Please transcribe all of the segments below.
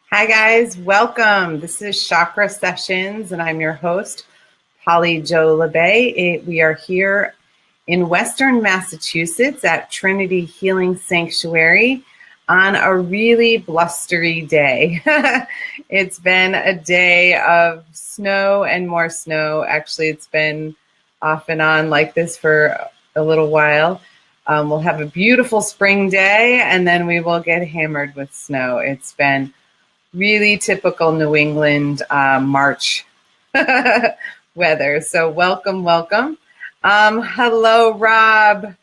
Hi guys, welcome. This is Chakra Sessions and I'm your host, Polly Jo Labbe. We are here in Western Massachusetts at Trinity Healing Sanctuary on a really blustery day. It's been a day of snow and more snow. Actually, it's been off and on like this for a little while. We'll have a beautiful spring day and then we will get hammered with snow. It's been really typical New England March weather. So welcome, welcome. Hello, Rob.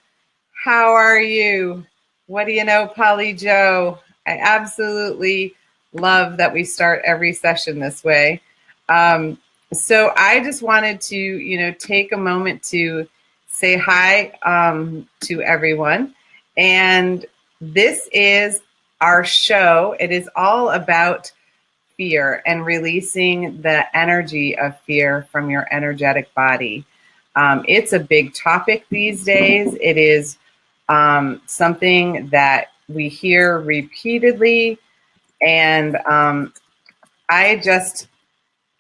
How are you? What do you know, Polly Jo? I absolutely love that we start every session this way. So I just wanted to, take a moment to say hi to everyone. And this is our show. It is all about fear and releasing the energy of fear from your energetic body. It's a big topic these days. It is something that we hear repeatedly, and I just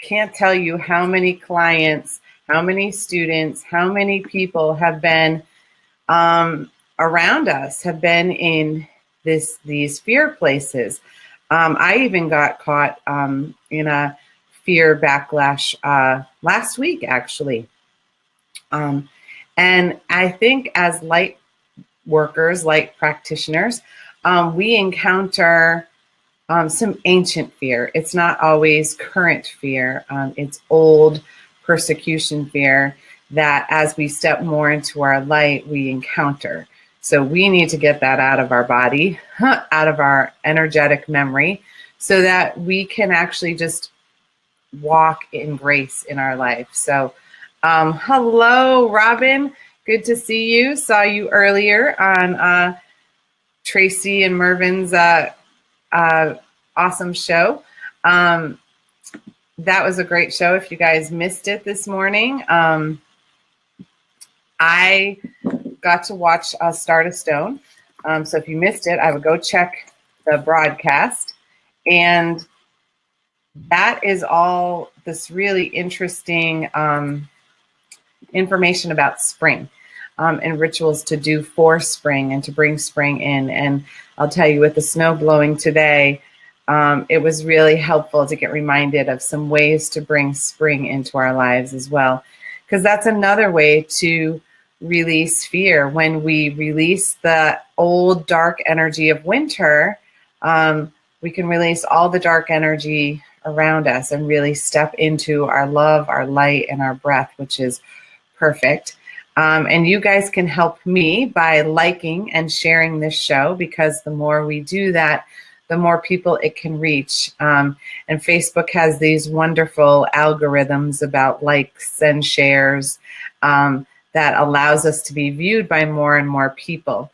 can't tell you how many clients, how many students, how many people have been around us, have been in these fear places. I even got caught in a fear backlash last week, actually. And I think as light workers, light practitioners, we encounter some ancient fear. It's not always current fear. It's old persecution fear that as we step more into our light, we encounter. So we need to get that out of our body, out of our energetic memory, so that we can actually just walk in grace in our life. So hello, Robin. Good to see you. Saw you earlier on Tracy and Mervin's awesome show. That was a great show. If you guys missed it this morning, I got to watch Start a Stone. So if you missed it, I would go check the broadcast. And that is all this really interesting information about spring and rituals to do for spring and to bring spring in. And I'll tell you, with the snow blowing today, it was really helpful to get reminded of some ways to bring spring into our lives as well. Because that's another way to release fear. When we release the old dark energy of winter, we can release all the dark energy around us and really step into our love, our light, and our breath, which is perfect. And you guys can help me by liking and sharing this show, because the more we do that, the more people it can reach. And Facebook has these wonderful algorithms about likes and shares that allows us to be viewed by more and more people.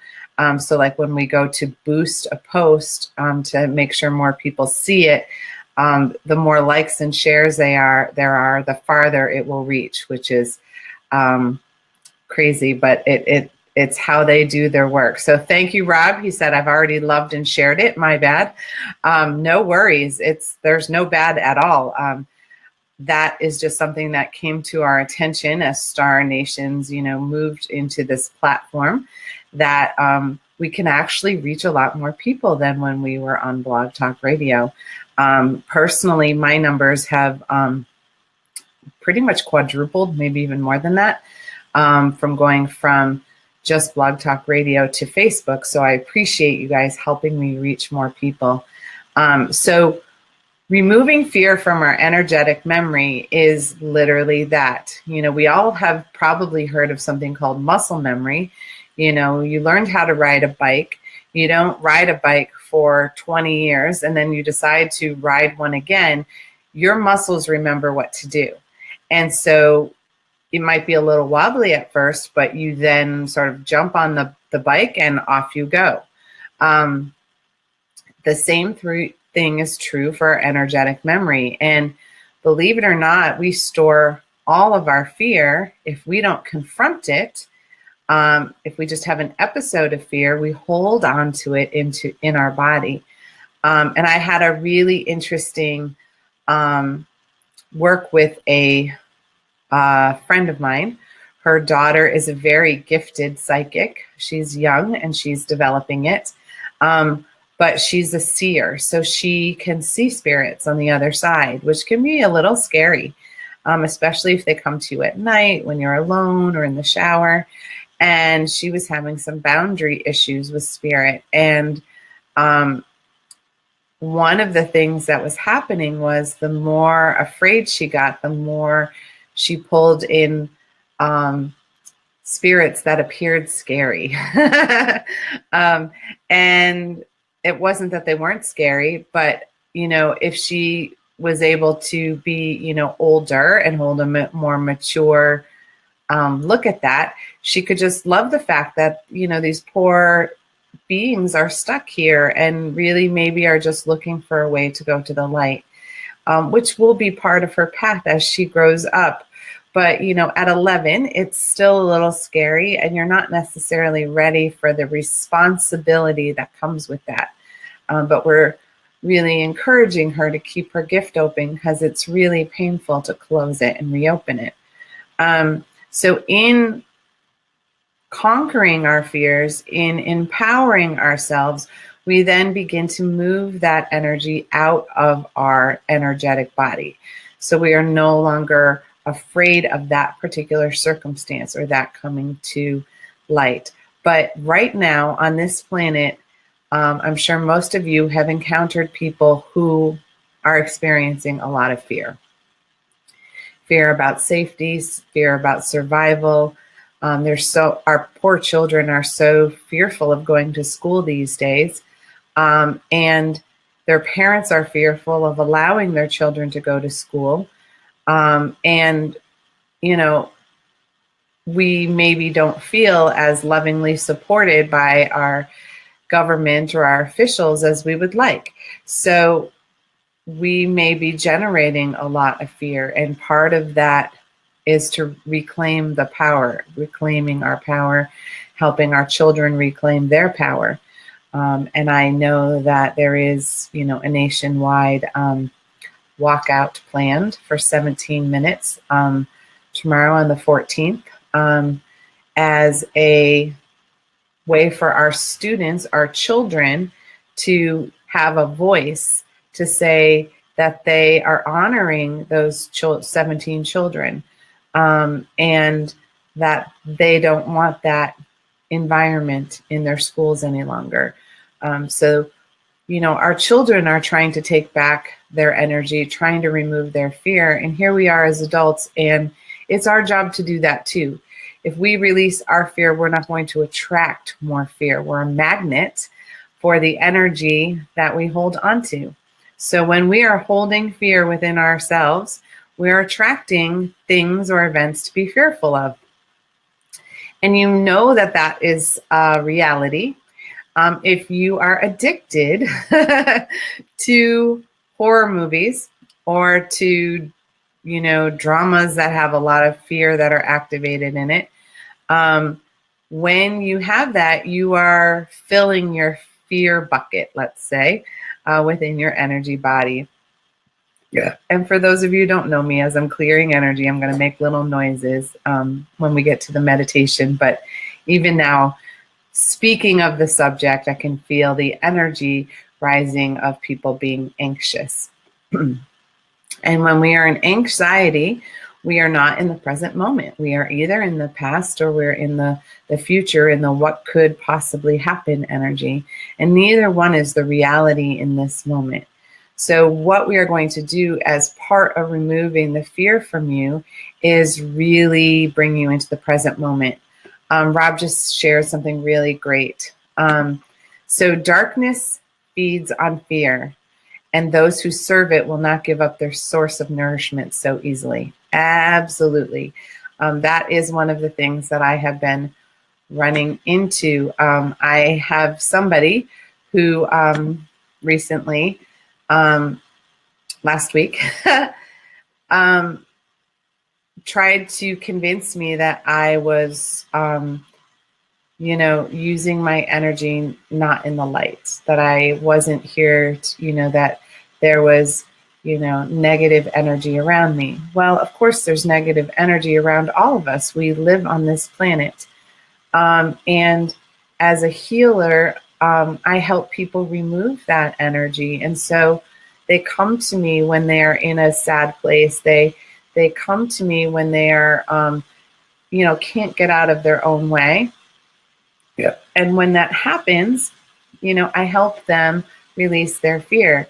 So like when we go to boost a post to make sure more people see it, the more likes and shares there are, the farther it will reach, which is crazy, but it's how they do their work. So thank you, Rob. He said, I've already loved and shared it. My bad. No worries. There's no bad at all. That is just something that came to our attention as Star Nations, moved into this platform, that we can actually reach a lot more people than when we were on Blog Talk Radio. Personally, my numbers have pretty much quadrupled, maybe even more than that, from going from just Blog Talk Radio to Facebook. So I appreciate you guys helping me reach more people. So removing fear from our energetic memory is literally that. We all have probably heard of something called muscle memory. You learned how to ride a bike. You don't ride a bike for 20 years and then you decide to ride one again. Your muscles remember what to do. And so it might be a little wobbly at first, but you then sort of jump on the bike and off you go. The same thing is true for our energetic memory. And believe it or not, we store all of our fear. If we don't confront it, if we just have an episode of fear, we hold on to it in our body. And I had a really interesting work with a friend of mine. Her daughter is a very gifted psychic. She's young and she's developing it. But she's a seer, so she can see spirits on the other side, which can be a little scary, especially if they come to you at night when you're alone or in the shower. And she was having some boundary issues with spirit. And one of the things that was happening was the more afraid she got, the more she pulled in spirits that appeared scary. And it wasn't that they weren't scary, but, if she was able to be, older and hold a more mature look at that, she could just love the fact that, these poor beings are stuck here and really maybe are just looking for a way to go to the light, which will be part of her path as she grows up. But, at 11, it's still a little scary and you're not necessarily ready for the responsibility that comes with that. But we're really encouraging her to keep her gift open because it's really painful to close it and reopen it. So in conquering our fears, in empowering ourselves, we then begin to move that energy out of our energetic body. So we are no longer afraid of that particular circumstance or that coming to light. But right now on this planet, I'm sure most of you have encountered people who are experiencing a lot of fear. Fear about safety, fear about survival. Our poor children are so fearful of going to school these days. And their parents are fearful of allowing their children to go to school. And, we maybe don't feel as lovingly supported by our government or our officials as we would like. So we may be generating a lot of fear. And part of that is to reclaim the power, reclaiming our power, helping our children reclaim their power. And I know that there is, a nationwide walkout planned for 17 minutes tomorrow on the 14th as a way for our students, our children, to have a voice to say that they are honoring those 17 children and that they don't want that environment in their schools any longer. So, our children are trying to take back their energy, trying to remove their fear. And here we are as adults, and it's our job to do that too. If we release our fear, we're not going to attract more fear. We're a magnet for the energy that we hold onto. So when we are holding fear within ourselves, we're attracting things or events to be fearful of. And that is reality. If you are addicted to horror movies or to, dramas that have a lot of fear that are activated in it, when you have that, you are filling your fear bucket, let's say, within your energy body. Yeah. And for those of you who don't know me, as I'm clearing energy, I'm going to make little noises when we get to the meditation. But even now, speaking of the subject, I can feel the energy rising of people being anxious. And when we are in anxiety, we are not in the present moment. We are either in the past or we're in the future, in the what could possibly happen energy. And neither one is the reality in this moment. So what we are going to do as part of removing the fear from you is really bring you into the present moment. Rob just shared something really great. So darkness feeds on fear, and those who serve it will not give up their source of nourishment so easily. Absolutely. That is one of the things that I have been running into. I have somebody who recently, last week, tried to convince me that I was using my energy not in the light, that I wasn't here to, that there was, negative energy around me. Well, of course, there's negative energy around all of us. We live on this planet. And as a healer, I help people remove that energy. And so they come to me when they're in a sad place. They come to me when they are, can't get out of their own way. Yeah. And when that happens, I help them release their fear,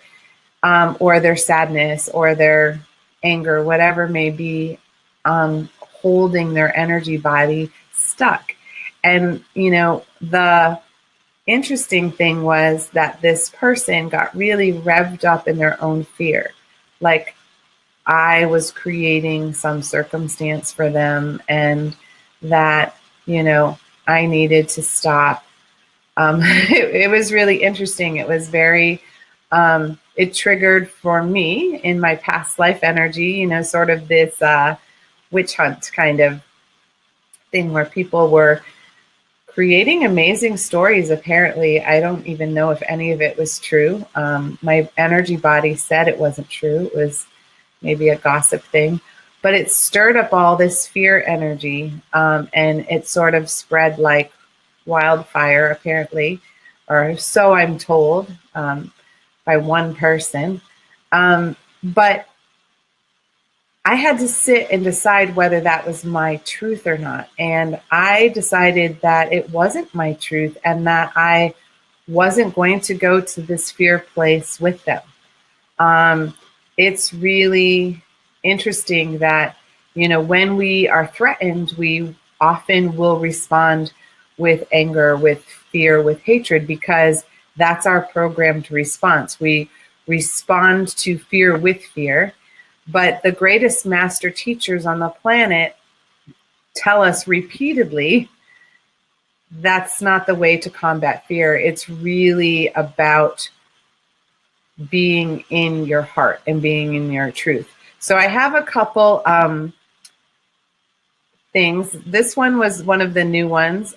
or their sadness or their anger, whatever may be holding their energy body stuck. And, the interesting thing was that this person got really revved up in their own fear. Like I was creating some circumstance for them, and that, I needed to stop. It was really interesting. It was very, it triggered for me in my past life energy, sort of this witch hunt kind of thing where people were creating amazing stories. Apparently, I don't even know if any of it was true. My energy body said it wasn't true. It was maybe a gossip thing. But it stirred up all this fear energy, and it sort of spread like wildfire, apparently, or so I'm told, by one person. But I had to sit and decide whether that was my truth or not. And I decided that it wasn't my truth, and that I wasn't going to go to this fear place with them. It's really interesting that, when we are threatened, we often will respond with anger, with fear, with hatred, because that's our programmed response. We respond to fear with fear. But the greatest master teachers on the planet tell us repeatedly that's not the way to combat fear. It's really about being in your heart and being in your truth. So I have a couple things. This one was one of the new ones.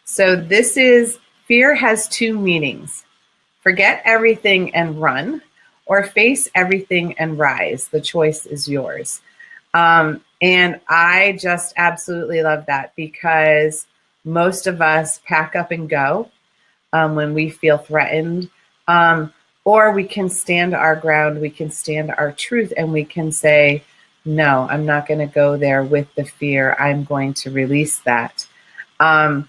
So this is, fear has two meanings: forget everything and run, or face everything and rise. The choice is yours. And I just absolutely love that, because most of us pack up and go when we feel threatened. Or we can stand our ground, we can stand our truth, and we can say, no, I'm not going to go there with the fear. I'm going to release that. One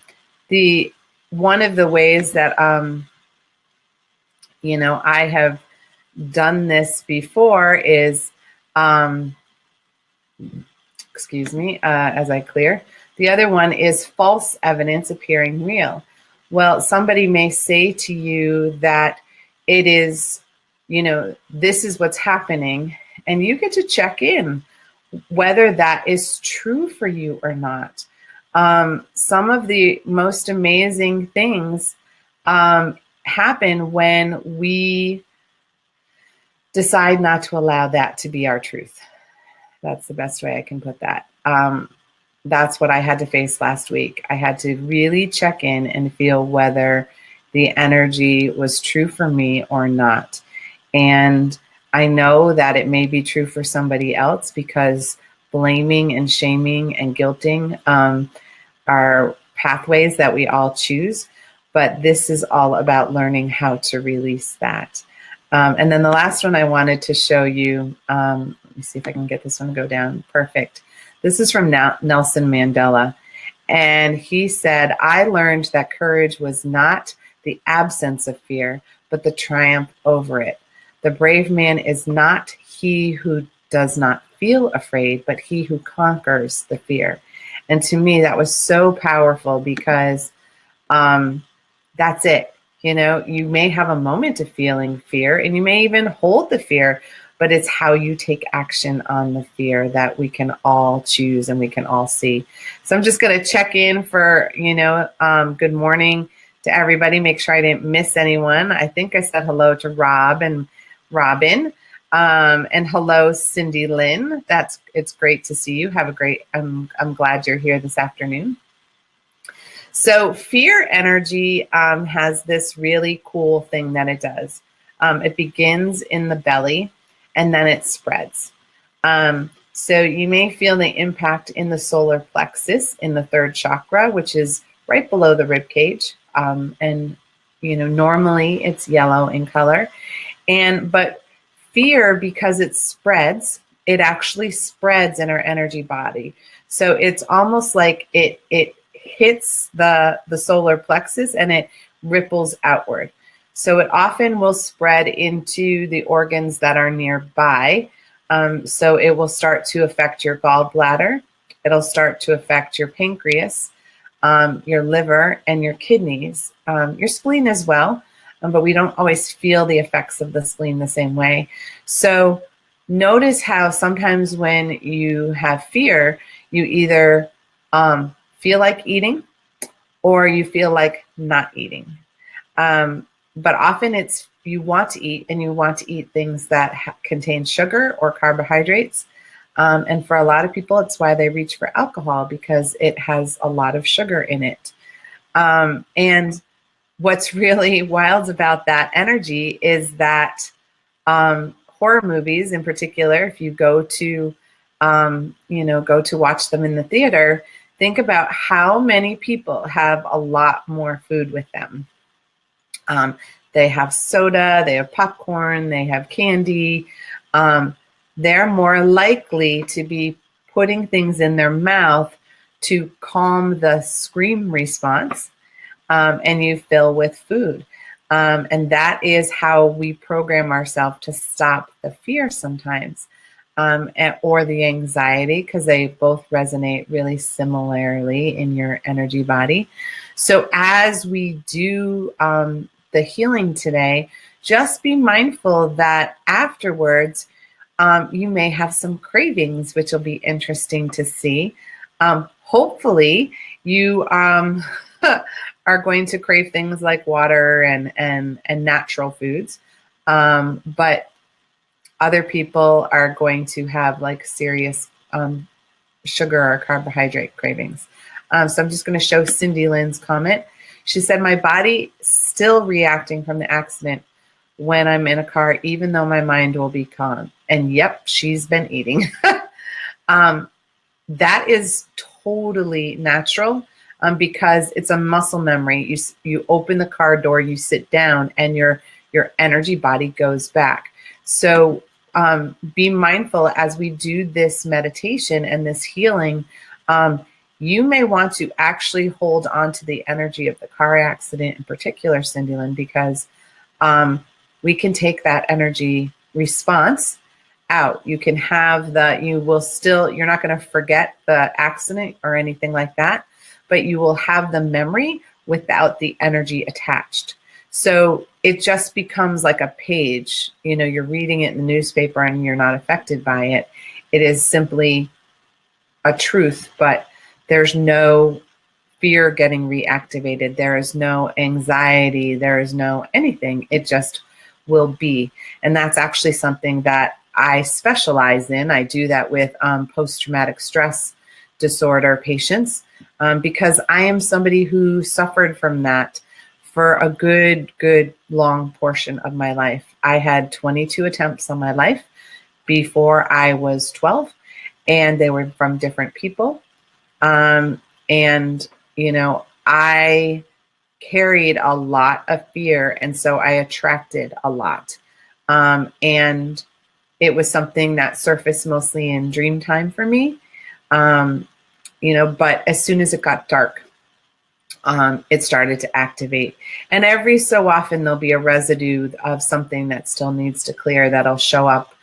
of the ways that, I have done this before is, as I clear. The other one is false evidence appearing real. Well, somebody may say to you that it is, this is what's happening, and you get to check in whether that is true for you or not. Some of the most amazing things happen when we decide not to allow that to be our truth. That's the best way I can put that. That's what I had to face last week. I had to really check in and feel whether the energy was true for me or not. And I know that it may be true for somebody else, because blaming and shaming and guilting are pathways that we all choose. But this is all about learning how to release that. And then the last one I wanted to show you, let me see if I can get this one to go down. Perfect. This is from Nelson Mandela. And he said, I learned that courage was not the absence of fear, but the triumph over it. The brave man is not he who does not feel afraid, but he who conquers the fear. And to me, that was so powerful, because that's it. You may have a moment of feeling fear, and you may even hold the fear, but it's how you take action on the fear that we can all choose and we can all see. So I'm just going to check in for, good morning to everybody. Make sure I didn't miss anyone. I think I said hello to Rob and Robin, and hello, Cindy Lynn. It's great to see you. Have a great, I'm glad you're here this afternoon. So fear energy has this really cool thing that it does. It begins in the belly and then it spreads. So you may feel the impact in the solar plexus in the third chakra, which is right below the rib cage. And normally it's yellow in color. But fear, because it spreads, it actually spreads in our energy body. So it's almost like it hits the solar plexus and it ripples outward. So it often will spread into the organs that are nearby. So it will start to affect your gallbladder. It'll start to affect your pancreas, your liver, and your kidneys, your spleen as well. But we don't always feel the effects of the spleen the same way. So notice how sometimes when you have fear, you either feel like eating or you feel like not eating. But often it's you want to eat, and you want to eat things that contain sugar or carbohydrates. And for a lot of people, it's why they reach for alcohol, because it has a lot of sugar in it. And what's really wild about that energy is that horror movies in particular, if you go to watch them in the theater, think about how many people have a lot more food with them. They have soda, they have popcorn, they have candy. They're more likely to be putting things in their mouth to calm the scream response, and you fill with food. And that is how we program ourselves to stop the fear sometimes, or the anxiety, because they both resonate really similarly in your energy body. So as we do the healing today, just be mindful that afterwards you may have some cravings, which will be interesting to see. Hopefully you are going to crave things like water and natural foods. But other people are going to have like serious sugar or carbohydrate cravings. So I'm just going to show Cindy Lynn's comment. She said, my body still reacting from the accident when I'm in a car, even though my mind will be calm. And yep, she's been eating. That is totally natural, because it's a muscle memory. You open the car door, you sit down, and your energy body goes back. So be mindful as we do this meditation and this healing. You may want to actually hold on to the energy of the car accident in particular, Cindy Lynn, because we can take that energy response out. You can have you're not going to forget the accident or anything like that, but you will have the memory without the energy attached. So it just becomes like a page. You're reading it in the newspaper and you're not affected by it. It is simply a truth, but there's no fear getting reactivated. There is no anxiety. There is no anything. It just will be. And that's actually something that I specialize in. I do that with post-traumatic stress disorder patients, because I am somebody who suffered from that for a good long portion of my life. I had 22 attempts on my life before I was 12, and they were from different people. I carried a lot of fear, and so I attracted a lot. And it was something that surfaced mostly in dream time for me. But as soon as it got dark, it started to activate. And every so often there'll be a residue of something that still needs to clear that'll show up.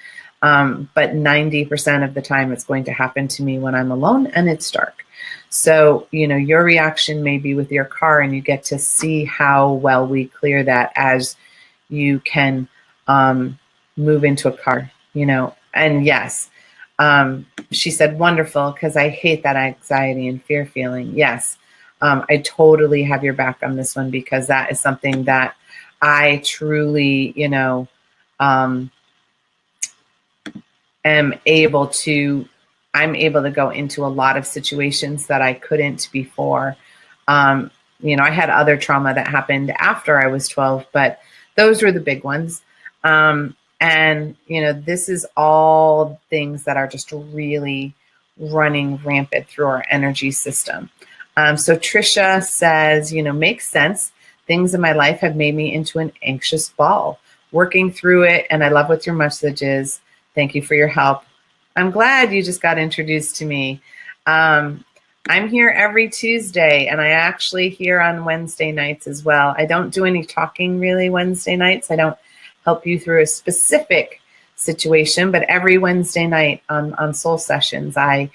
But 90% of the time it's going to happen to me when I'm alone and it's dark. So, your reaction may be with your car, and you get to see how well we clear that as you can move into a car, And yes, she said, wonderful, because I hate that anxiety and fear feeling. Yes, I totally have your back on this one, because that is something that I truly, I'm able to go into a lot of situations that I couldn't before. I had other trauma that happened after I was 12, but those were the big ones. And, this is all things that are just really running rampant through our energy system. So Trisha says, makes sense. Things in my life have made me into an anxious ball. Working through it, and I love what your message is. Thank you for your help. I'm glad you just got introduced to me. I'm here every Tuesday, and I actually here on Wednesday nights as well. I don't do any talking really Wednesday nights. I don't help you through a specific situation, but every Wednesday night on Soul Sessions, I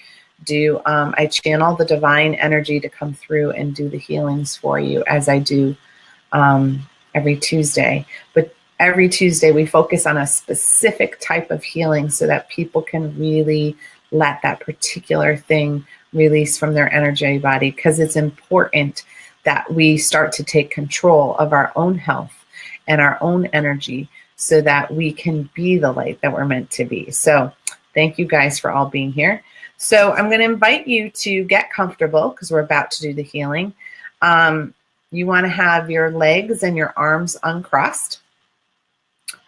channel the divine energy to come through and do the healings for you, as I do every Tuesday. But every Tuesday we focus on a specific type of healing so that people can really let that particular thing release from their energy body, because it's important that we start to take control of our own health and our own energy so that we can be the light that we're meant to be. So thank you guys for all being here. So I'm going to invite you to get comfortable because we're about to do the healing. You want to have your legs and your arms uncrossed.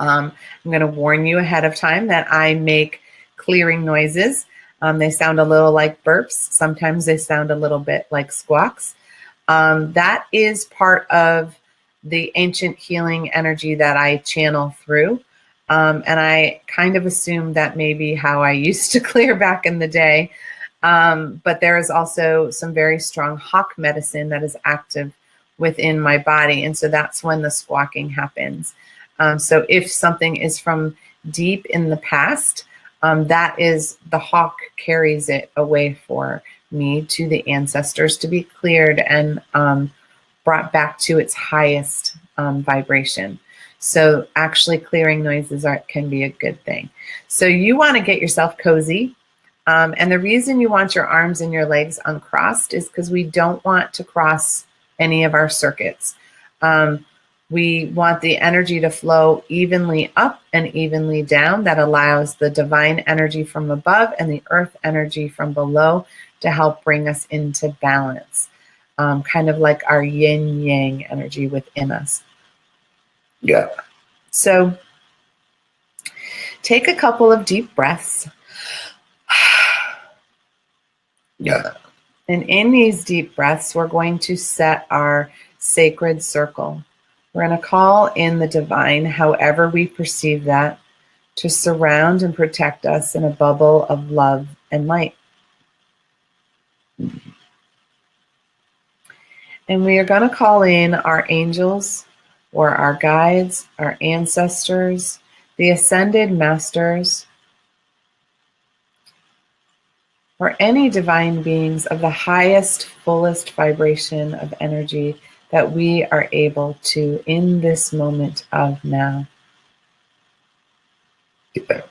I'm going to warn you ahead of time that I make clearing noises. They sound a little like burps. Sometimes they sound a little bit like squawks. That is part of the ancient healing energy that I channel through. And I kind of assume that may be how I used to clear back in the day. But there is also some very strong hawk medicine that is active within my body. And so that's when the squawking happens. So if something is from deep in the past, that is the hawk carries it away for me to the ancestors to be cleared and brought back to its highest vibration. So actually clearing noises can be a good thing. So you want to get yourself cozy. And the reason you want your arms and your legs uncrossed is because we don't want to cross any of our circuits. We want the energy to flow evenly up and evenly down. That allows the divine energy from above and the earth energy from below to help bring us into balance. Kind of like our yin yang energy within us. Yeah. So take a couple of deep breaths. Yeah. And in these deep breaths, we're going to set our sacred circle. We're going to call in the divine, however we perceive that, to surround and protect us in a bubble of love and light. And we are going to call in our angels or our guides, our ancestors, the ascended masters, or any divine beings of the highest, fullest vibration of energy that we are able to in this moment of now. Yeah.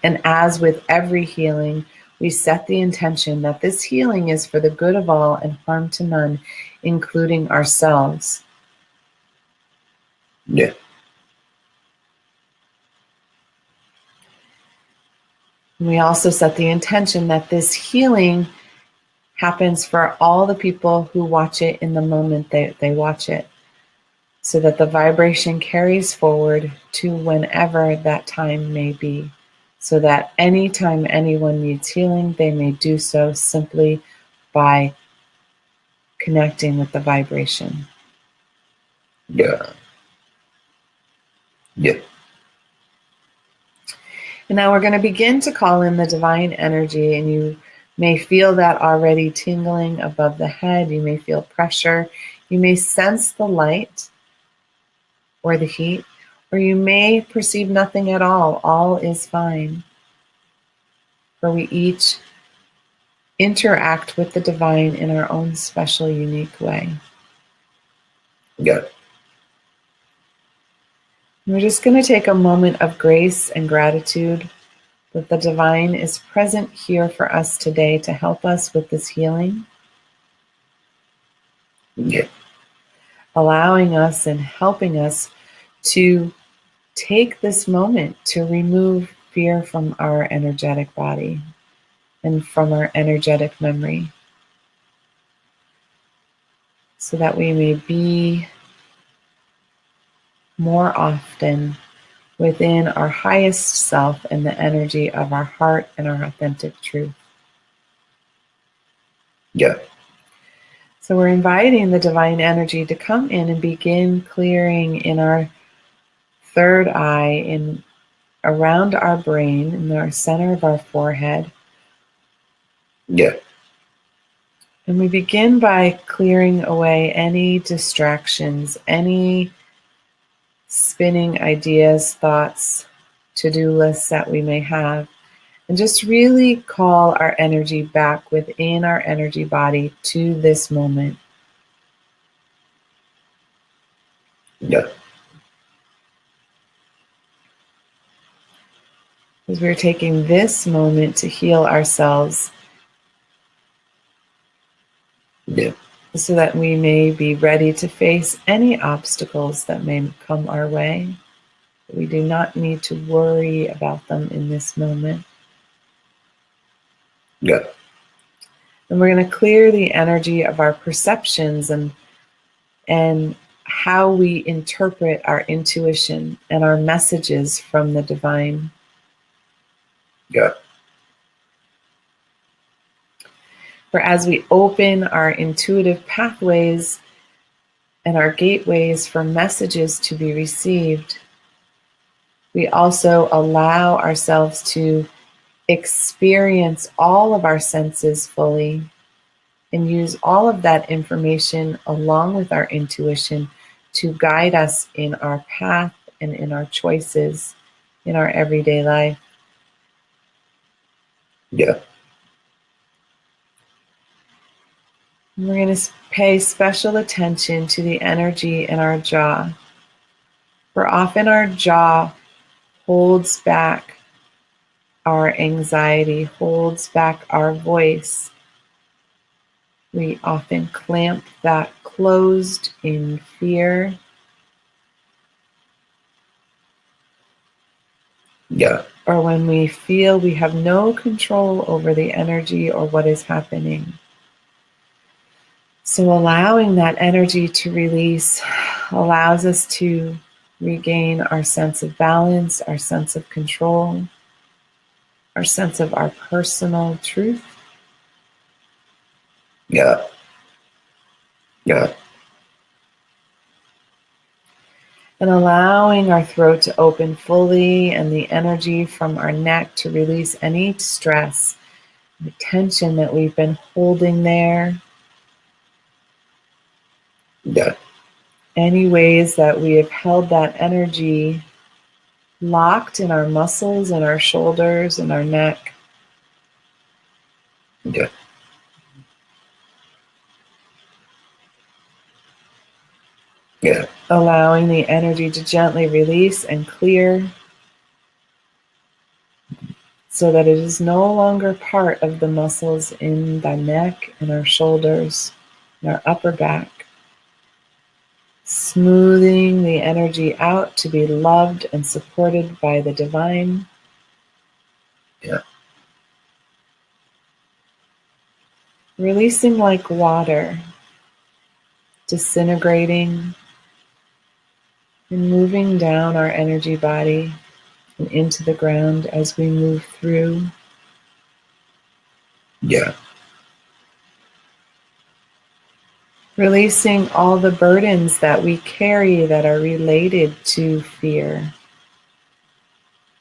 And as with every healing, we set the intention that this healing is for the good of all and harm to none, including ourselves. Yeah. We also set the intention that this healing happens for all the people who watch it in the moment they watch it, so that the vibration carries forward to whenever that time may be, so that anytime anyone needs healing, they may do so simply by connecting with the vibration. Yeah. Yeah. And now we're going to begin to call in the divine energy, and you may feel that already tingling above the head. You may feel pressure. You may sense the light or the heat, or you may perceive nothing at all. All is fine. For we each interact with the divine in our own special, unique way. Yeah. We're just going to take a moment of grace and gratitude that the divine is present here for us today to help us with this healing. Yeah. Allowing us and helping us to take this moment to remove fear from our energetic body and from our energetic memory. so that we may be more often within our highest self and the energy of our heart and our authentic truth. Yeah. So we're inviting the divine energy to come in and begin clearing in our third eye, in around our brain, in our center of our forehead. Yeah. And we begin by clearing away any distractions, any spinning ideas, thoughts, to-do lists that we may have, and just really call our energy back within our energy body to this moment. Yeah. Because we're taking this moment to heal ourselves, Yeah. so that we may be ready to face any obstacles that may come our way. We do not need to worry about them in this moment. Yeah. And we're going to clear the energy of our perceptions and how we interpret our intuition and our messages from the divine. Yeah. For as we open our intuitive pathways and our gateways for messages to be received, we also allow ourselves to experience all of our senses fully and use all of that information along with our intuition to guide us in our path and in our choices in our everyday life. Yeah. And we're going to pay special attention to the energy in our jaw. For often our jaw holds back our anxiety, holds back our voice. We often clamp that closed in fear. Yeah. Or when we feel we have no control over the energy or what is happening. So allowing that energy to release allows us to regain our sense of balance, our sense of control, our sense of our personal truth. Yeah. Yeah. And allowing our throat to open fully and the energy from our neck to release any stress, the tension that we've been holding there. Yeah. Any ways that we have held that energy locked in our muscles and our shoulders and our neck. Yeah. Yeah. Allowing the energy to gently release and clear so that it is no longer part of the muscles in the neck and our shoulders and our upper back. Smoothing the energy out to be loved and supported by the divine. Yeah. Releasing like water, disintegrating and moving down our energy body and into the ground as we move through. Yeah. Releasing all the burdens that we carry that are related to fear.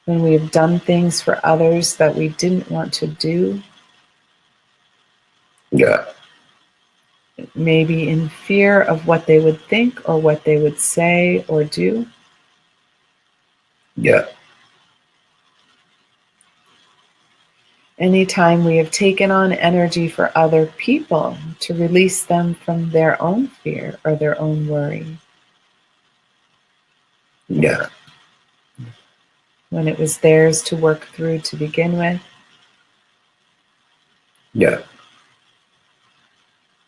When we have done things for others that we didn't want to do, Yeah. maybe in fear of what they would think or what they would say or do. Yeah. Anytime we have taken on energy for other people to release them from their own fear or their own worry, Yeah. when it was theirs to work through to begin with. Yeah.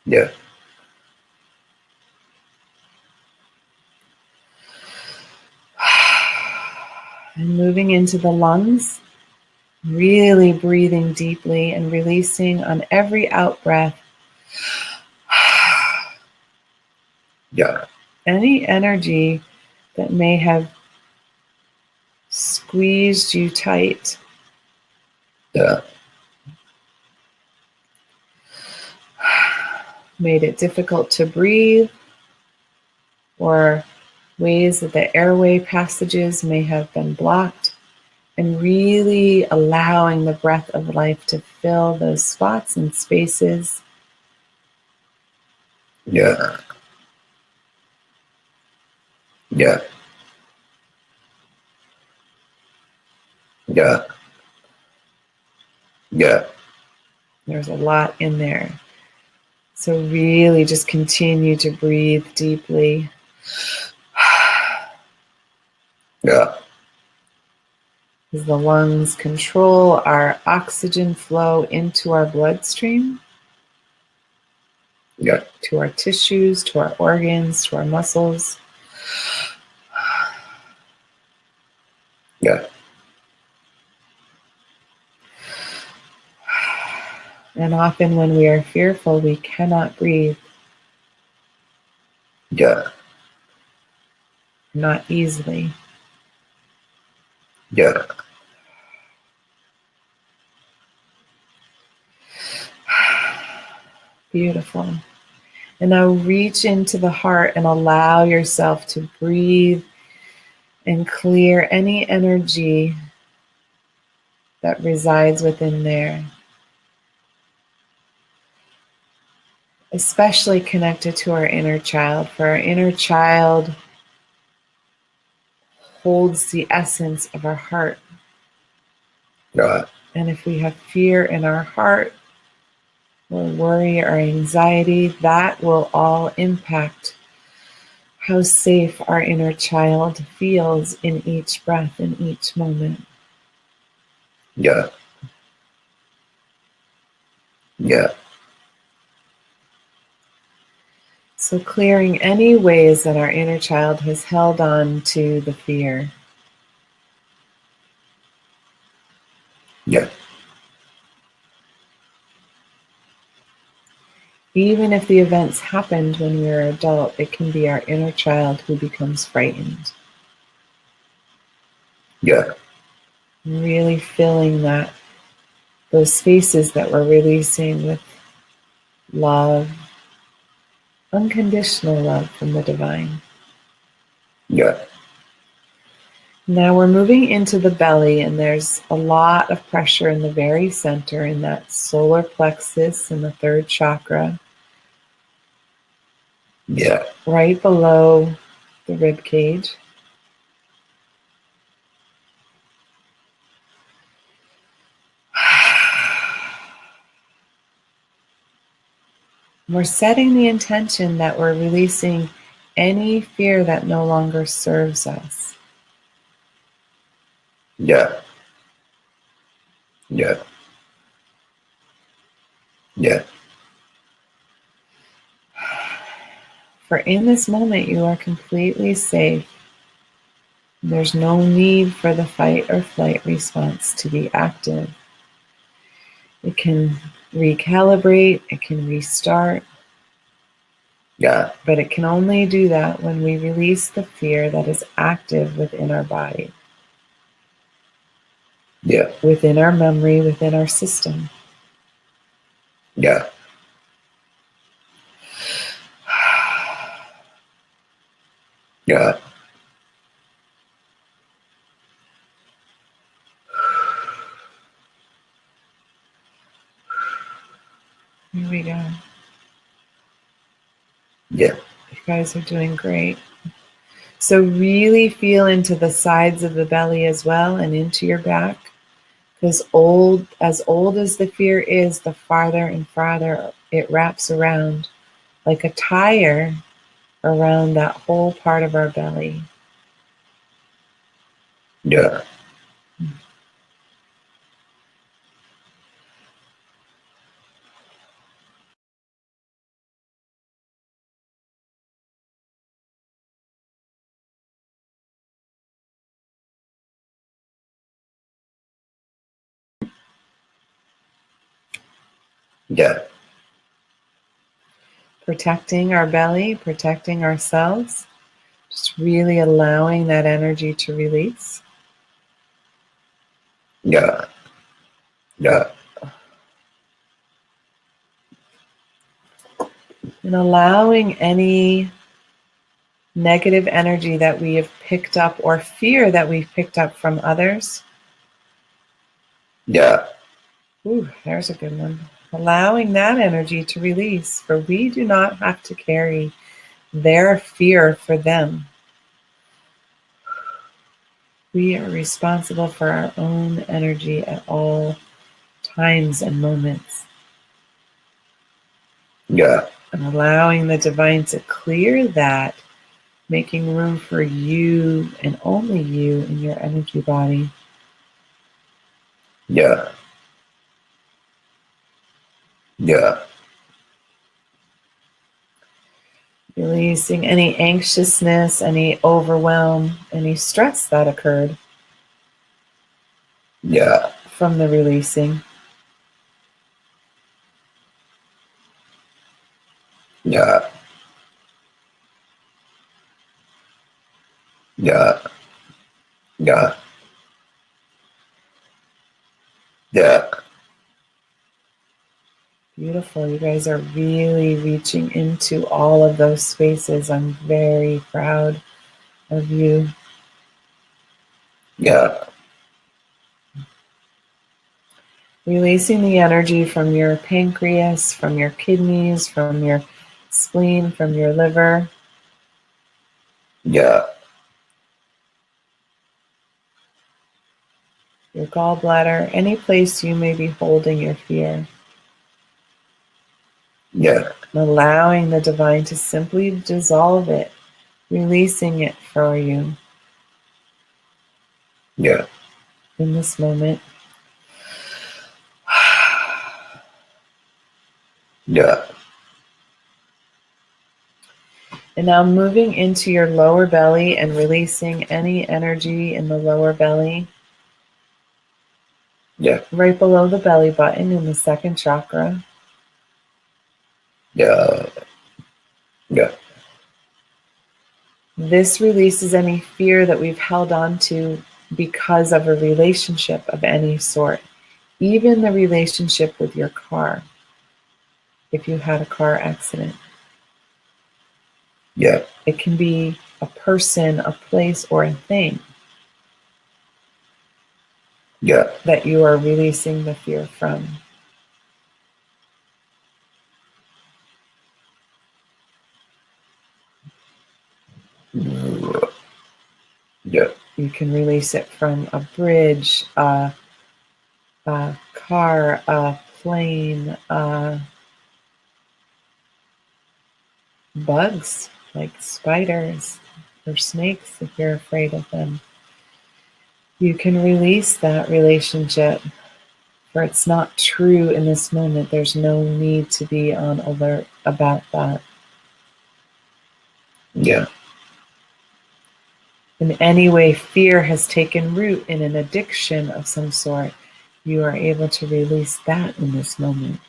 Yeah. And moving into the lungs, really breathing deeply and releasing on every out breath. Yeah. Any energy that may have squeezed you tight. Yeah. Made it difficult to breathe, or ways that the airway passages may have been blocked, and really allowing the breath of life to fill those spots and spaces. Yeah. Yeah. Yeah. Yeah. There's a lot in there. So really just continue to breathe deeply. Yeah. As the lungs control our oxygen flow into our bloodstream, Yeah. to our tissues, to our organs, to our muscles. Yeah. And often when we are fearful, we cannot breathe, Yeah. not easily. Yeah. Beautiful. And now reach into the heart and allow yourself to breathe and clear any energy that resides within there, especially connected to our inner child. For our inner child holds the essence of our heart. Yeah. And if we have fear in our heart, or worry or anxiety, that will all impact how safe our inner child feels in each breath, in each moment. Yeah. Yeah. So clearing any ways that our inner child has held on to the fear. Yeah. Even if the events happened when we were an adult, it can be our inner child who becomes frightened. Yeah. Really filling those spaces that we're releasing with love, unconditional love from the divine. Yeah. Now we're moving into the belly, and there's a lot of pressure in the very center, in that solar plexus in the third chakra, Yeah. right below the rib cage. We're setting the intention that we're releasing any fear that no longer serves us. Yeah. Yeah. Yeah. For in this moment, you are completely safe. There's no need for the fight or flight response to be active. It can recalibrate, it can restart, Yeah. but it can only do that when we release the fear that is active within our body, Yeah. within our memory, within our system. Yeah. Yeah. Here we go. Yeah. You guys are doing great. So really feel into the sides of the belly as well, and into your back. Because as old as the fear is, the farther and farther it wraps around, like a tire around that whole part of our belly. Yeah. Yeah. protecting our belly, protecting ourselves, just really allowing that energy to release. Yeah. Yeah. And allowing any negative energy that we have picked up or fear that we've picked up from others. Yeah. Ooh, there's a good one. Allowing that energy to release, for we do not have to carry their fear for them. We are responsible for our own energy at all times and moments. Yeah. And allowing the divine to clear that, making room for you and only you in your energy body. Yeah. Yeah. Releasing any anxiousness, any overwhelm, any stress that occurred Yeah. from the releasing. Yeah. Yeah. Yeah. Yeah. Beautiful. You guys are really reaching into all of those spaces. I'm very proud of you. Yeah. Releasing the energy from your pancreas, from your kidneys, from your spleen, from your liver. Yeah. Your gallbladder, any place you may be holding your fear. Yeah. Allowing the divine to simply dissolve it, releasing it for you Yeah. in this moment. Yeah. And now moving into your lower belly and releasing any energy in the lower belly. Yeah. Right below the belly button in the second chakra. Yeah. Yeah. This releases any fear that we've held on to because of a relationship of any sort. Even the relationship with your car, if you had a car accident. Yeah. It can be a person, a place, or a thing Yeah. that you are releasing the fear from. Yeah. You can release it from a bridge, a car, a plane, bugs like spiders or snakes if you're afraid of them. You can release that relationship, for it's not true in this moment. There's no need to be on alert about that. Yeah. In any way fear has taken root in an addiction of some sort, you are able to release that in this moment.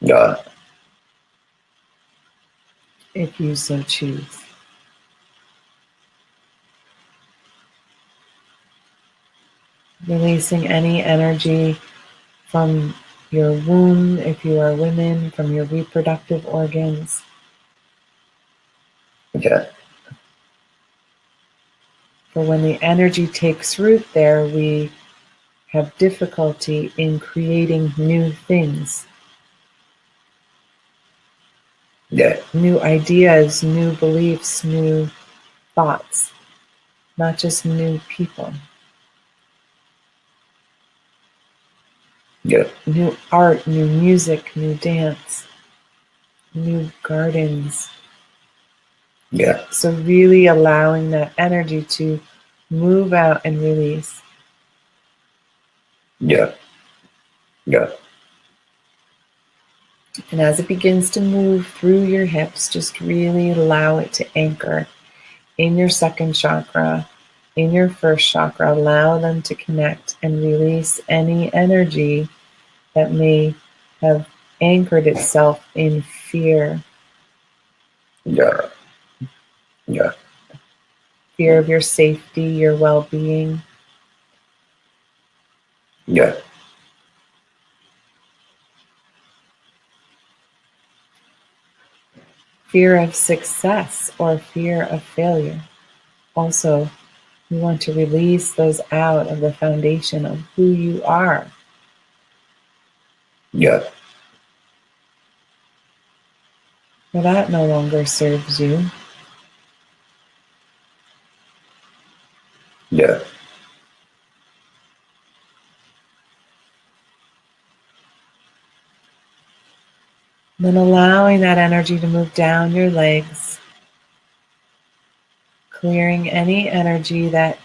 Yeah. If you so choose. Releasing any energy from your womb, if you are women, from your reproductive organs. Yeah. For when the energy takes root there, we have difficulty in creating new things, Yeah. new ideas, new beliefs, new thoughts, not just new people. Yeah. New art, new music, new dance, new gardens. Yeah. So really allowing that energy to move out and release. Yeah. Yeah. And as it begins to move through your hips, just really allow it to anchor in your second chakra, in your first chakra. Allow them to connect and release any energy that may have anchored itself in fear. Yeah. Yeah. Fear of your safety, your well-being. Yeah. Fear of success or fear of failure. Also, you want to release those out of the foundation of who you are. Yeah. For that no longer serves you. Yeah. Then allowing that energy to move down your legs, clearing any energy that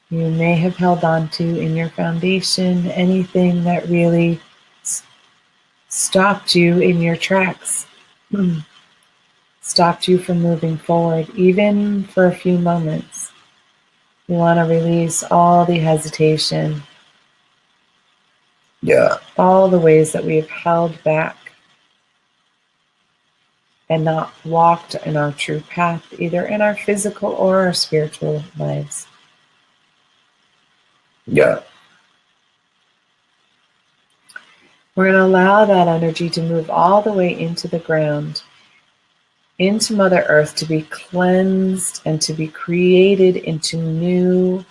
you may have held on to in your foundation, anything that really stopped you in your tracks, stopped you from moving forward, even for a few moments. You want to release all the hesitation, Yeah. all the ways that we've held back and not walked in our true path, either in our physical or our spiritual lives. Yeah. We're going to allow that energy to move all the way into the ground, into Mother Earth, to be cleansed and to be created into new,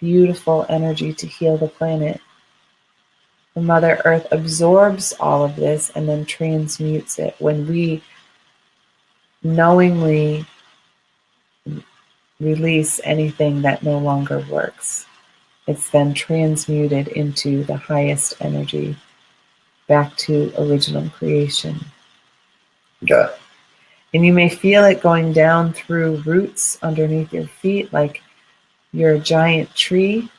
beautiful energy to heal the planet. The Mother Earth absorbs all of this and then transmutes it. When we knowingly release anything that no longer works, it's then transmuted into the highest energy, back to original creation. Yeah. And you may feel it going down through roots underneath your feet, like you're a giant tree,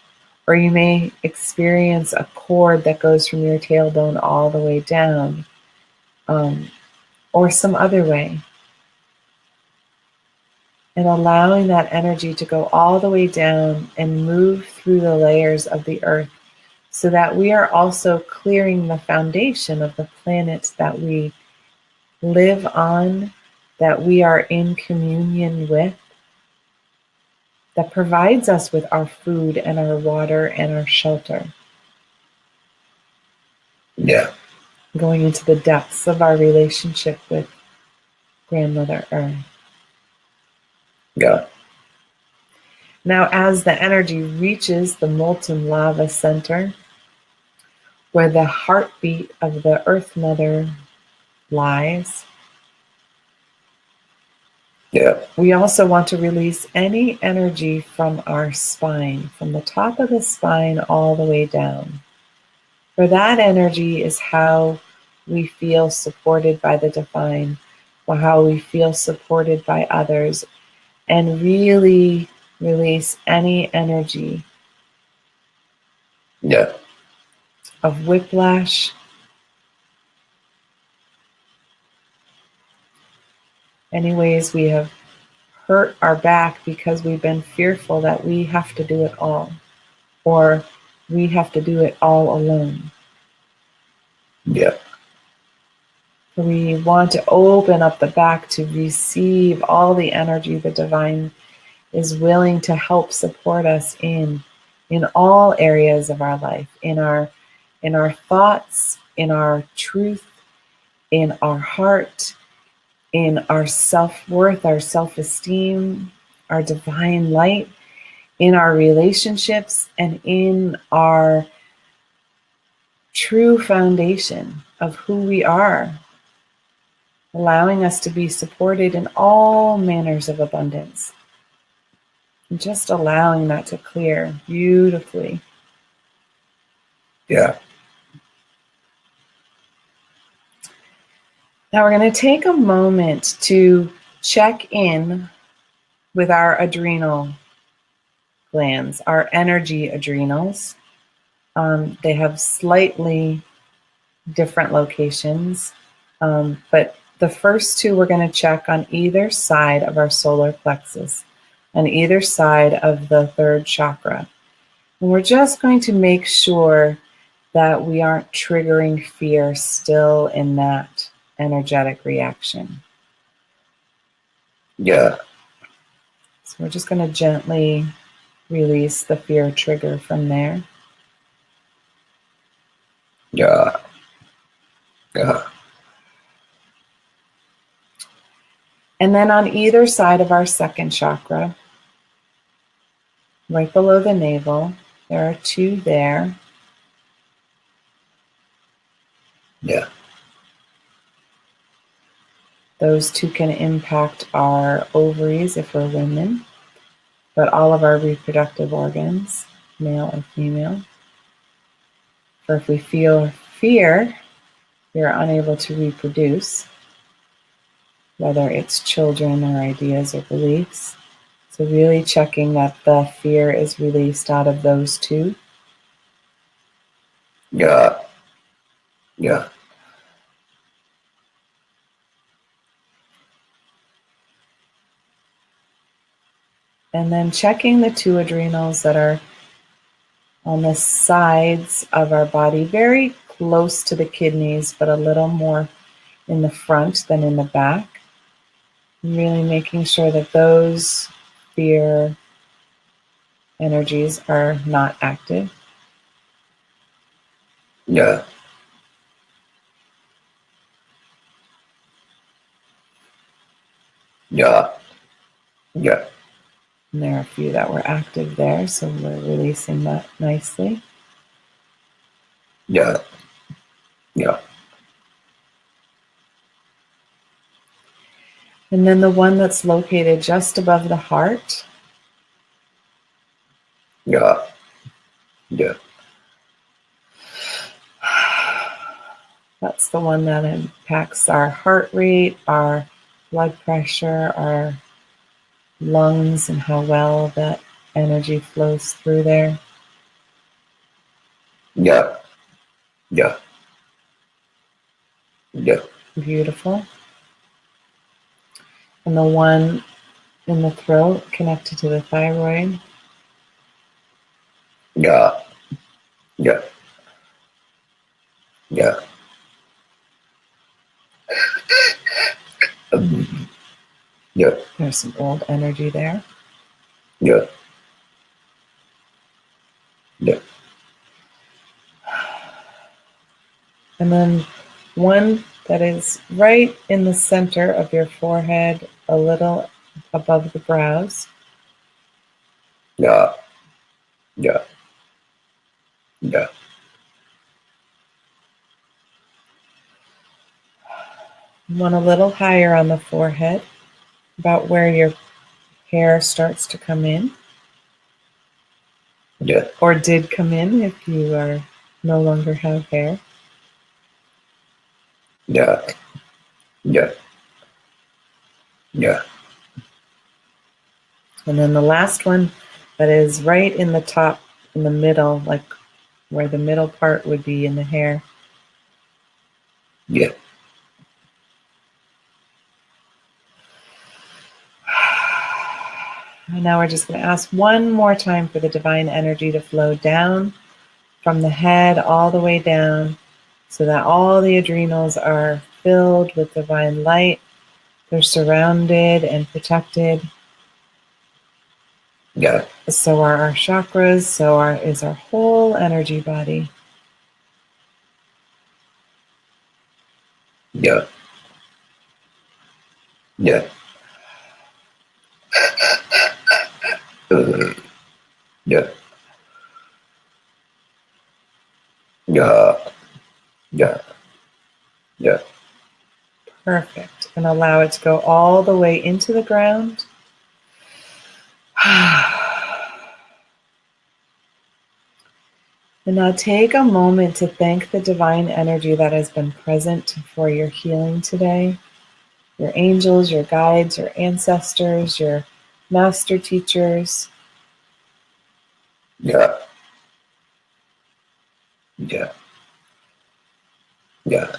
or you may experience a cord that goes from your tailbone all the way down, or some other way. And allowing that energy to go all the way down and move through the layers of the earth, so that we are also clearing the foundation of the planet that we live on, that we are in communion with, that provides us with our food and our water and our shelter. Yeah. Going into the depths of our relationship with Grandmother Earth. Yeah. Now, as the energy reaches the molten lava center, where the heartbeat of the Earth Mother lies, Yeah. we also want to release any energy from our spine, from the top of the spine all the way down. For that energy is how we feel supported by the divine, or how we feel supported by others, and really release any energy Yeah. of whiplash, any ways we have hurt our back because we've been fearful that we have to do it all, or we have to do it all alone. Yeah. We want to open up the back to receive all the energy the divine is willing to help support us in all areas of our life, in our thoughts, in our truth, in our heart, in our self-worth, our self-esteem, our divine light, in our relationships, and in our true foundation of who we are, allowing us to be supported in all manners of abundance. And just allowing that to clear beautifully. Yeah. Now we're going to take a moment to check in with our adrenal glands, our energy adrenals. They have slightly different locations, but the first two we're going to check on either side of our solar plexus, on either side of the third chakra. And we're just going to make sure that we aren't triggering fear still in that energetic reaction. Yeah. So we're just going to gently release the fear trigger from there. Yeah. Yeah. And then on either side of our second chakra, right below the navel, there are two there. Yeah. Those two can impact our ovaries if we're women, but all of our reproductive organs, male or female. For if we feel fear, we are unable to reproduce, whether it's children or ideas or beliefs. So really checking that the fear is released out of those two. Yeah. Yeah. And then checking the two adrenals that are on the sides of our body, very close to the kidneys, but a little more in the front than in the back. Really making sure that those fear energies are not active. Yeah. Yeah. Yeah. And there are a few that were active there, so we're releasing that nicely. Yeah. Yeah. And then the one that's located just above the heart. Yeah. Yeah. That's the one that impacts our heart rate, our blood pressure, our lungs, and how well that energy flows through there. Yeah. Yeah. Yeah. Beautiful. And the one in the throat connected to the thyroid. Yeah. Yeah. Yeah. Yeah. There's some old energy there. Yeah. Yeah. And then one that is right in the center of your forehead, a little above the brows. Yeah. Yeah. Yeah. One a little higher on the forehead, about where your hair starts to come in. Yeah. Or did come in if you are no longer have hair. Yeah. Yeah. Yeah. And then the last one that is right in the top, in the middle, like where the middle part would be in the hair. Yeah. And now we're just going to ask one more time for the divine energy to flow down from the head all the way down so that all the adrenals are filled with divine light. They're surrounded and protected. Yeah. So are our chakras, so is our whole energy body. Yeah. Yeah. Yeah. Yeah. Yeah. Yeah. Perfect. And allow it to go all the way into the ground. And now take a moment to thank the divine energy that has been present for your healing today. Your angels, your guides, your ancestors, your master teachers. Yeah. Yeah. Yeah.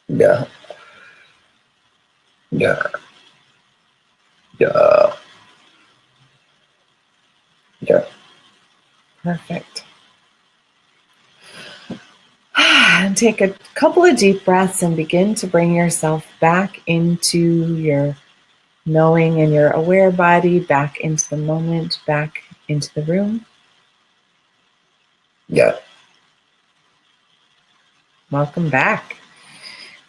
Yeah. Yeah. Yeah. Yeah. Perfect. And take a couple of deep breaths and begin to bring yourself back into your knowing and your aware body, back into the moment, back into the room. Yeah. Welcome back.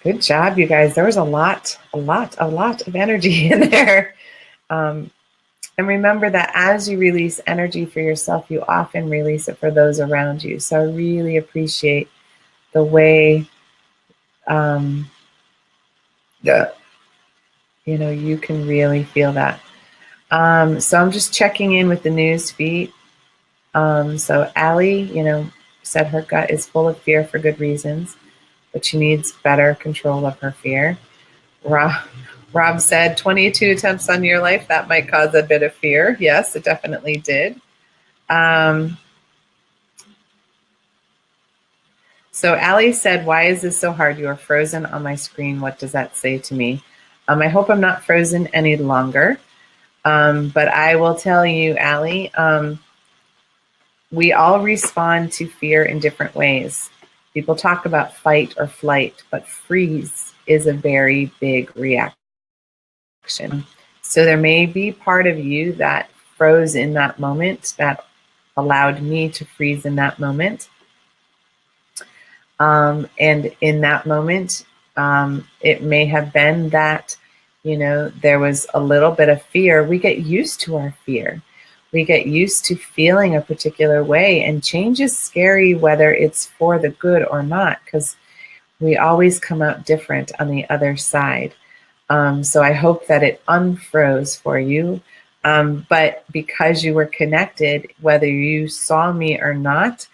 Good job, you guys. There was a lot of energy in there. And remember that as you release energy for yourself, you often release it for those around you. So I really appreciate the way, Yeah. you can really feel that. So I'm just checking in with the news feed. So Allie, said her gut is full of fear for good reasons, but she needs better control of her fear. Rob said 22 attempts on your life, that might cause a bit of fear. Yes, it definitely did. So Allie said, why is this so hard? You are frozen on my screen. What does that say to me? I hope I'm not frozen any longer. But I will tell you, Allie, we all respond to fear in different ways. People talk about fight or flight, but freeze is a very big reaction. So there may be part of you that froze in that moment, that allowed me to freeze in that moment. And in that moment, it may have been that, there was a little bit of fear. We get used to our fear. We get used to feeling a particular way, and change is scary, whether it's for the good or not, because we always come out different on the other side. So I hope that it unfroze for you. But because you were connected, whether you saw me or not,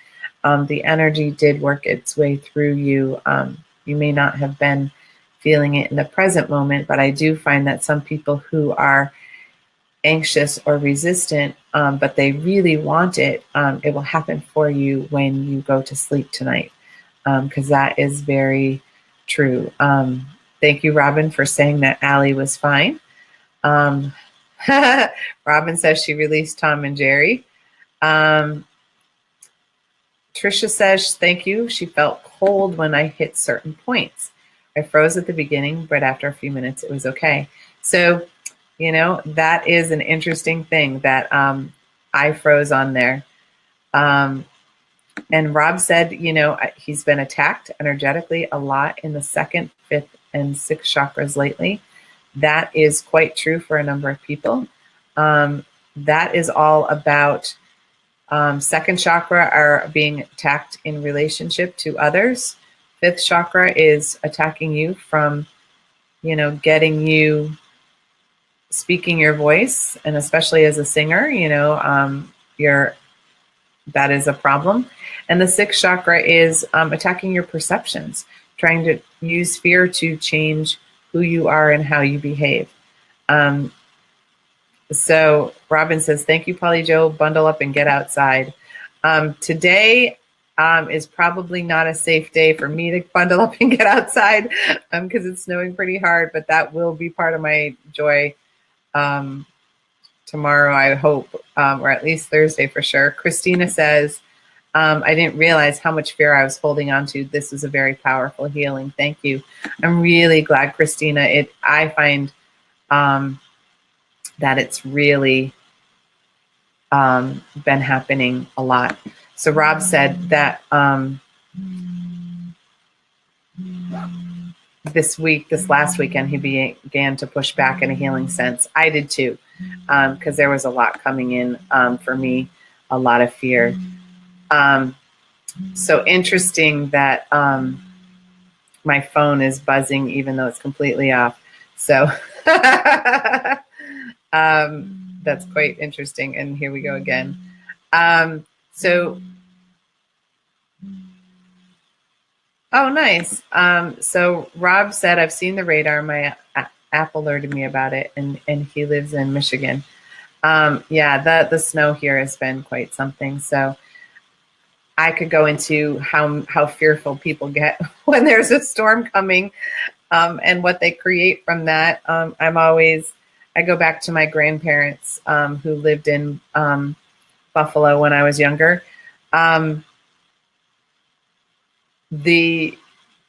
the energy did work its way through you. You may not have been feeling it in the present moment, but I do find that some people who are anxious or resistant, but they really want it, it will happen for you when you go to sleep tonight, because that is very true. Thank you, Robin, for saying that Allie was fine. Robin says she released Tom and Jerry. Trisha says, thank you. She felt cold when I hit certain points. I froze at the beginning, but after a few minutes, it was okay. So, that is an interesting thing that I froze on there. And Rob said, he's been attacked energetically a lot in the 2nd, 5th, and 6th chakras lately. That is quite true for a number of people. That is all about 2nd chakra are being attacked in relationship to others. 5th chakra is attacking you from, getting you speaking your voice, and especially as a singer, that is a problem. And the 6th chakra is attacking your perceptions, trying to use fear to change who you are and how you behave. So Robin says, thank you, Polly Jo. Bundle up and get outside. Today is probably not a safe day for me to bundle up and get outside because it's snowing pretty hard, but that will be part of my joy tomorrow, I hope, or at least Thursday for sure. Christina says, I didn't realize how much fear I was holding on to. This was a very powerful healing. Thank you. I'm really glad, Christina. I find that it's really been happening a lot. So Rob said that this last weekend, he began to push back in a healing sense. I did too, because there was a lot coming in for me, a lot of fear. So interesting that my phone is buzzing even though it's completely off. So that's quite interesting. And here we go again. Oh, nice. So Rob said, I've seen the radar. My app alerted me about it, and he lives in Michigan. Yeah, the snow here has been quite something. So I could go into how fearful people get when there's a storm coming, and what they create from that. I go back to my grandparents who lived in Buffalo when I was younger. the,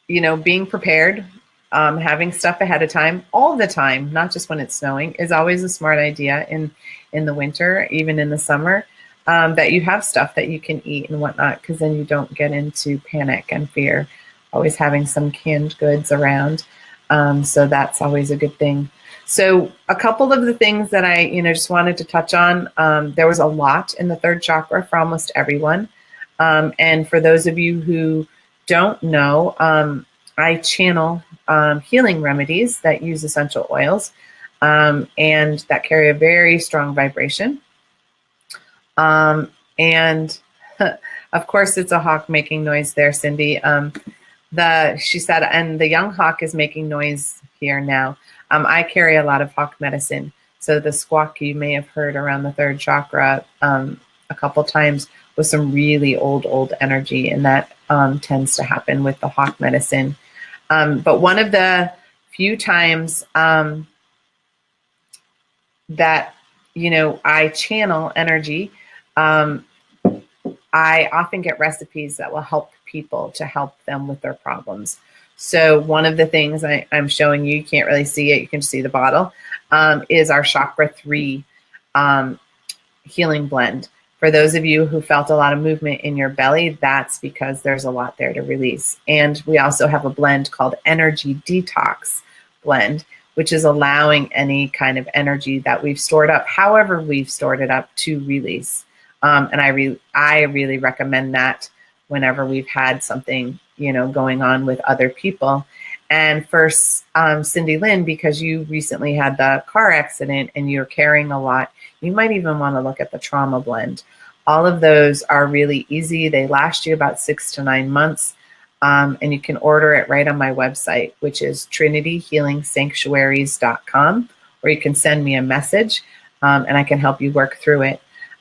being prepared, having stuff ahead of time all the time, not just when it's snowing, is always a smart idea in the winter, even in the summer, that you have stuff that you can eat and whatnot, because then you don't get into panic and fear. Always having some canned goods around. So that's always a good thing. So a couple of the things that I, just wanted to touch on, there was a lot in the third chakra for almost everyone. And for those of you who don't know, I channel healing remedies that use essential oils and that carry a very strong vibration. And of course, it's a hawk making noise there, Cindy. She said, and the young hawk is making noise here now. I carry a lot of hawk medicine. So the squawk you may have heard around the third chakra a couple times was some really old energy, and that tends to happen with the hawk medicine. But one of the few times that, I channel energy, I often get recipes that will help people to help them with their problems. So one of the things I'm showing you, you can't really see it, you can see the bottle, is our Chakra 3 healing blend. For those of you who felt a lot of movement in your belly, that's because there's a lot there to release. And we also have a blend called Energy Detox Blend, which is allowing any kind of energy that we've stored up, however we've stored it up, to release. And I really recommend that whenever we've had something, going on with other people. And for Cindy Lynn, because you recently had the car accident and you're carrying a lot, you might even want to look at the trauma blend. All of those are really easy. They last you about 6 to 9 months. And you can order it right on my website, which is trinityhealingsanctuaries.com, or you can send me a message and I can help you work through it.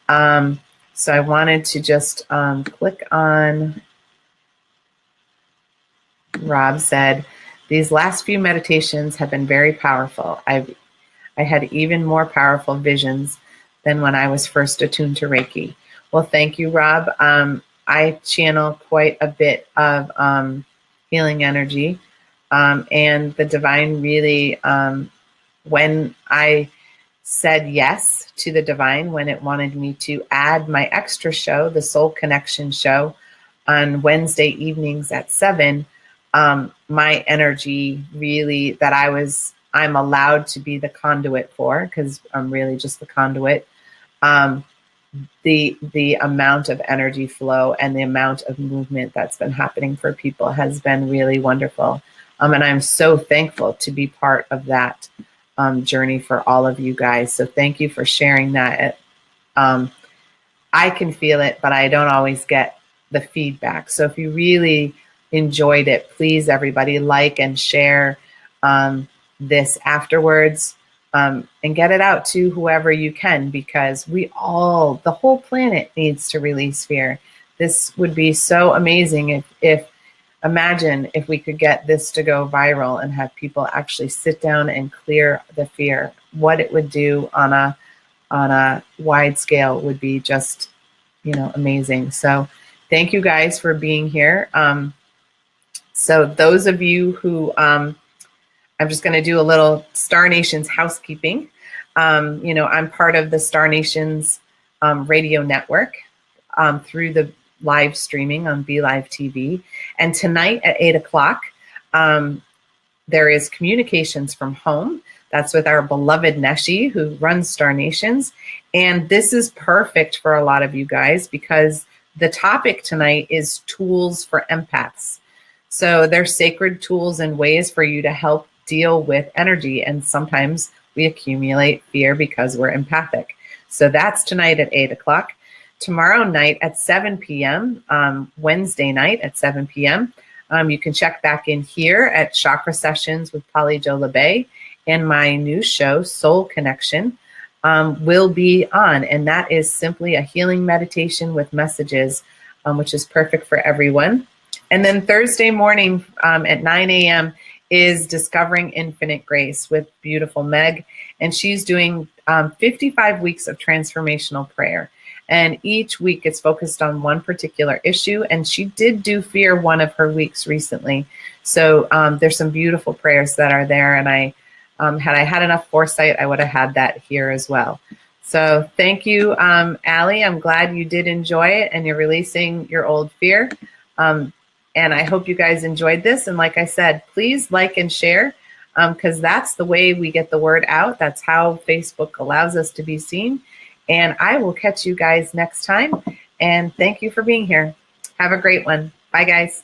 So I wanted to just click on, Rob said, these last few meditations have been very powerful. I had even more powerful visions than when I was first attuned to Reiki. Well, thank you, Rob. I channel quite a bit of healing energy, and the divine really, when I said yes to the divine, when it wanted me to add my extra show, the Soul Connection show, on Wednesday evenings at 7, my energy really, that I'm allowed to be the conduit for, because I'm really just the conduit, the amount of energy flow and the amount of movement that's been happening for people has been really wonderful. And I'm so thankful to be part of that journey for all of you guys. So thank you for sharing that. I can feel it, but I don't always get the feedback. So if you really enjoyed it, please, everybody, like and share this afterwards. And get it out to whoever you can, because the whole planet needs to release fear. This would be so amazing imagine if we could get this to go viral and have people actually sit down and clear the fear. What it would do on a wide scale would be just, amazing. So thank you guys for being here. So those of you who, I'm just going to do a little Star Nations housekeeping. I'm part of the Star Nations radio network through the live streaming on BeLive TV. And tonight at 8 o'clock, there is Communications from Home. That's with our beloved Neshi, who runs Star Nations. And this is perfect for a lot of you guys, because the topic tonight is tools for empaths. So they're sacred tools and ways for you to help deal with energy. And sometimes we accumulate fear because we're empathic. So that's tonight at 8 o'clock. Tomorrow night at 7 p.m., Wednesday night at 7 p.m., you can check back in here at Chakra Sessions with Polly Jo Labbe, and my new show, Soul Connection, will be on. And that is simply a healing meditation with messages, which is perfect for everyone. And then Thursday morning at 9 a.m. is Discovering Infinite Grace with beautiful Meg. And she's doing 55 weeks of transformational prayer. And each week it's focused on one particular issue. And she did do fear one of her weeks recently. So there's some beautiful prayers that are there. And had I had enough foresight, I would have had that here as well. So thank you, Allie. I'm glad you did enjoy it and you're releasing your old fear. And I hope you guys enjoyed this. And like I said, please like and share, because that's the way we get the word out. That's how Facebook allows us to be seen. And I will catch you guys next time. And thank you for being here. Have a great one. Bye, guys.